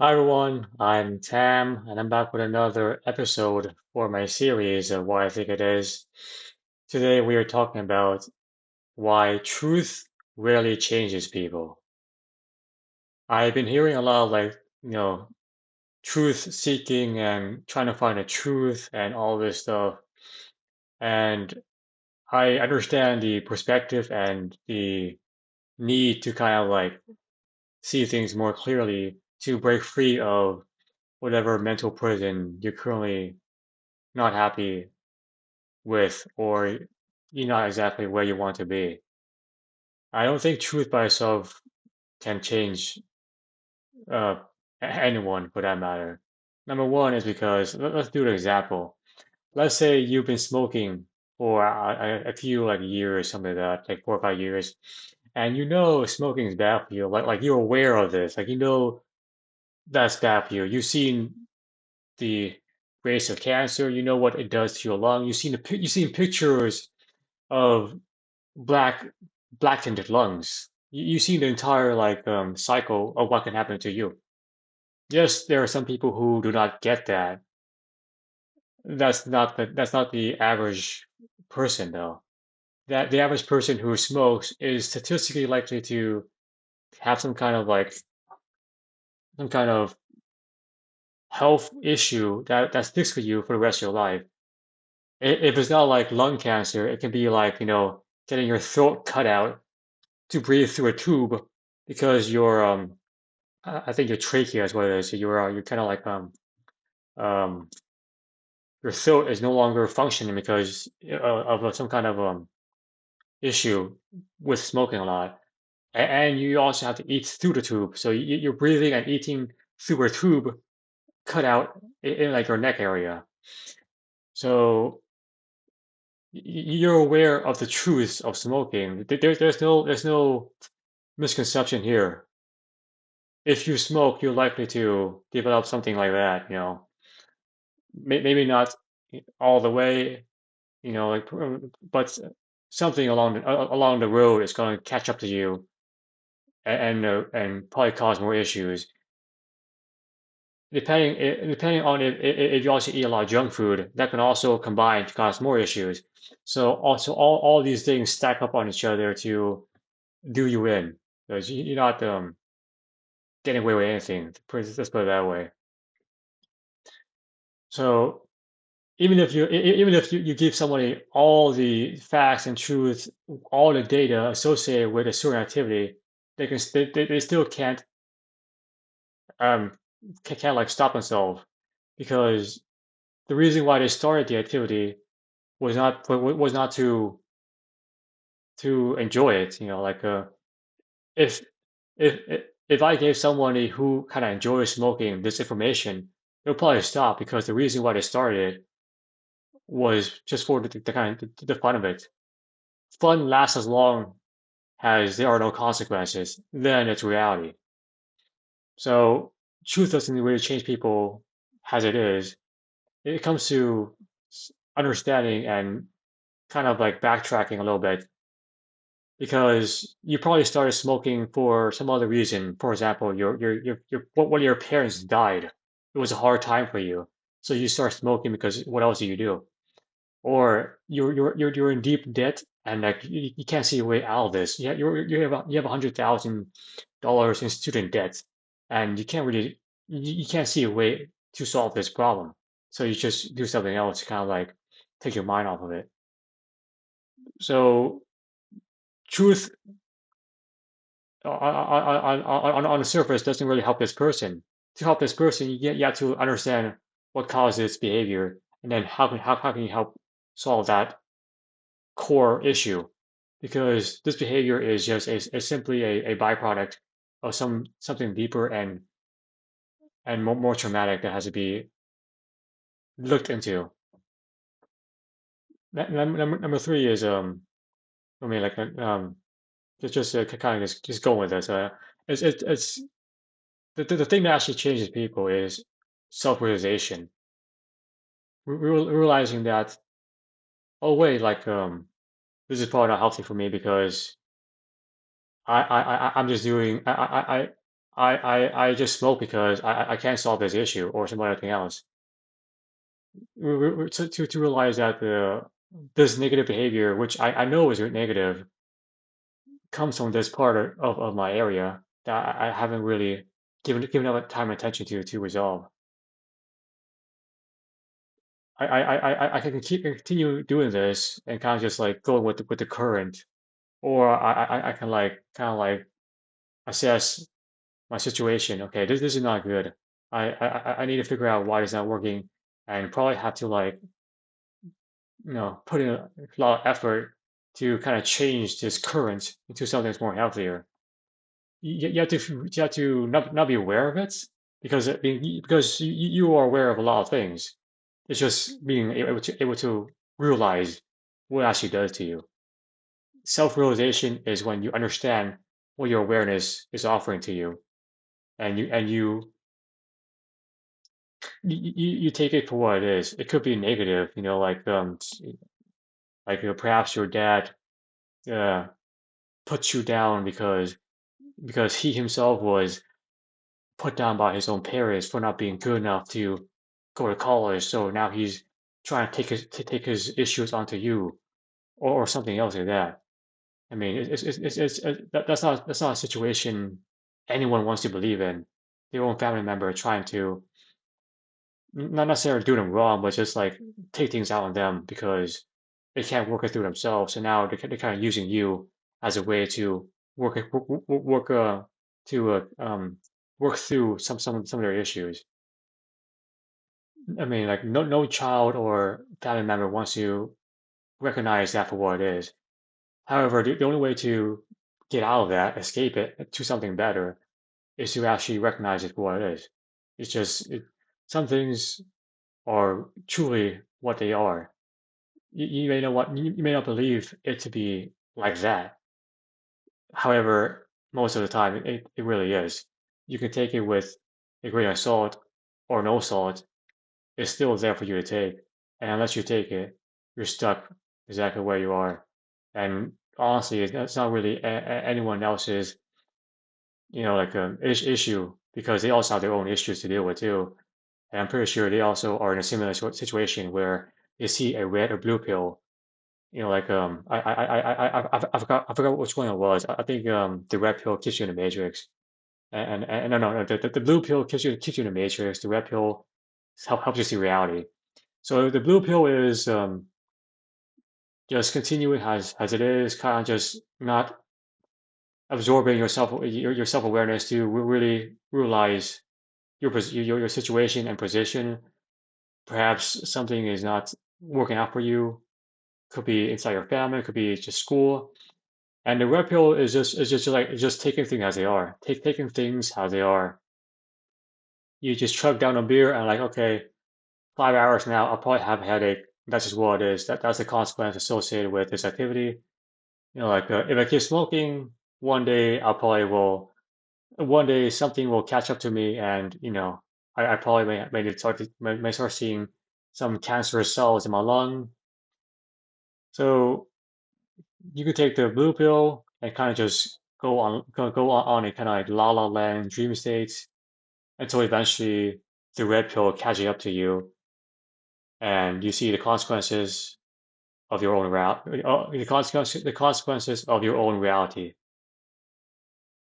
Hi everyone, I'm Tam, and I'm back with another episode for my series of Why I Think It Is. Today we are talking about why truth rarely changes people. I've been hearing a lot of truth seeking and trying to find the truth and all this stuff. And I understand the perspective and the need to kind of like see things more clearly to break free of whatever mental prison you're currently not happy with, or you're not exactly where you want to be. I don't think truth by itself can change uh, anyone for that matter. Number one is because let's do an example. Let's say you've been smoking for a few like years, something like that, like 4 or 5 years, and you know smoking is bad for you. Like you're aware of this. Like you know that's bad for you. You've seen the rates of cancer. You know what it does to your lung. You've seen pictures of black black tinted lungs. You see the entire cycle of what can happen to you. Yes, there are some people who do not get that. That's not the average person though. That the average person who smokes is statistically likely to have some kind of health issue that sticks with you for the rest of your life. If it's not like lung cancer, it can be like, getting your throat cut out to breathe through a tube because I think your trachea is what it is. So you're kind of um your throat is no longer functioning because of some kind of issue with smoking a lot, and you also have to eat through the tube. So you're breathing and eating through a tube cut out in like your neck area. So you're aware of the truth of smoking. There's no misconception here. If you smoke, you're likely to develop something like that. Maybe not all the way, but something along the road is going to catch up to you and probably cause more issues. Depending on if you also eat a lot of junk food, that can also combine to cause more issues. So also all these things stack up on each other to do you in, because you're not getting away with anything. Let's put it that way. So even if you give somebody all the facts and truth, all the data associated with a certain activity, they still um can't like stop themselves because the reason why they started the activity was not to enjoy it. If if I gave somebody who kind of enjoys smoking this information, they'll probably stop because the reason why they started it was just for the kind of the fun of it. Fun lasts as long as there are no consequences, then it's reality. So truth doesn't really change people as it is. It comes to understanding and kind of like backtracking a little bit because you probably started smoking for some other reason. For example, one of your parents died. It was a hard time for you, so you start smoking because what else do you do? Or you're in deep debt and like you can't see a way out of this. You have $100,000 in student debt, and you can't see a way to solve this problem. So you just do something else to kind of like take your mind off of it. So truth on the surface doesn't really help this person. To help this person, you have to understand what causes its behavior, and then how can you help solve that core issue, because this behavior is just is simply a byproduct of something deeper and more traumatic that has to be looked into. Number three is I mean like just kind of just going with this. It's the thing that actually changes people is self-realization. Realizing that, oh wait, this is probably not healthy for me because I'm just doing I just smoke because I can't solve this issue or some other thing else. To realize that this negative behavior, which I know is negative, comes from this part of my area that I haven't really given enough time and attention to resolve. I can continue doing this and kind of just like going with the current, or I can like kind of like assess my situation. Okay, this is not good. I need to figure out why it's not working, and probably have to like put in a lot of effort to kind of change this current into something that's more healthier. You have to not be aware of it because you are aware of a lot of things. It's just being able to realize what it actually does to you. Self-realization is when you understand what your awareness is offering to you, and you take it for what it is. It could be negative, like perhaps your dad uh, puts you down because he himself was put down by his own parents for not being good enough to go to college. So now he's trying to take his issues onto you or something else like that. I mean, that's not a situation anyone wants to believe in. Their own family member trying to not necessarily do them wrong, but just like take things out on them because they can't work it through themselves. So now they're kind of using you as a way to work to work through some of their issues. I mean, like no child or family member wants to recognize that for what it is. However, the only way to get out of that, escape it to something better, is to actually recognize it for what it is. Some things are truly what they are. You may know what you may not believe it to be like that. However, most of the time it really is. You can take it with a grain of salt or no salt. It's still there for you to take. And unless you take it, you're stuck exactly where you are. And honestly, it's not really anyone else's, like issue because they also have their own issues to deal with too. And I'm pretty sure they also are in a similar situation where they see a red or blue pill. Like I forgot which one it was. I think the red pill keeps you in the matrix, and no, the blue pill keeps you in the matrix. The red pill helps you see reality. So the blue pill is just continuing as it is, kind of just not absorbing your self awareness to really realize your situation and position. Perhaps something is not working out for you. Could be inside your family, could be just school. And the red pill is just taking things as they are. Taking things how they are. You just chug down a beer and like, okay, 5 hours now, I'll probably have a headache. That's just what it is. That's the consequence associated with this activity. Like if I keep smoking, one day something will catch up to me, and I probably may start seeing some cancerous cells in my lung. So you could take the blue pill and kind of just go on a kind of like la la land dream states until eventually the red pill catches up to you and you see the consequences of your own the consequences of your own reality.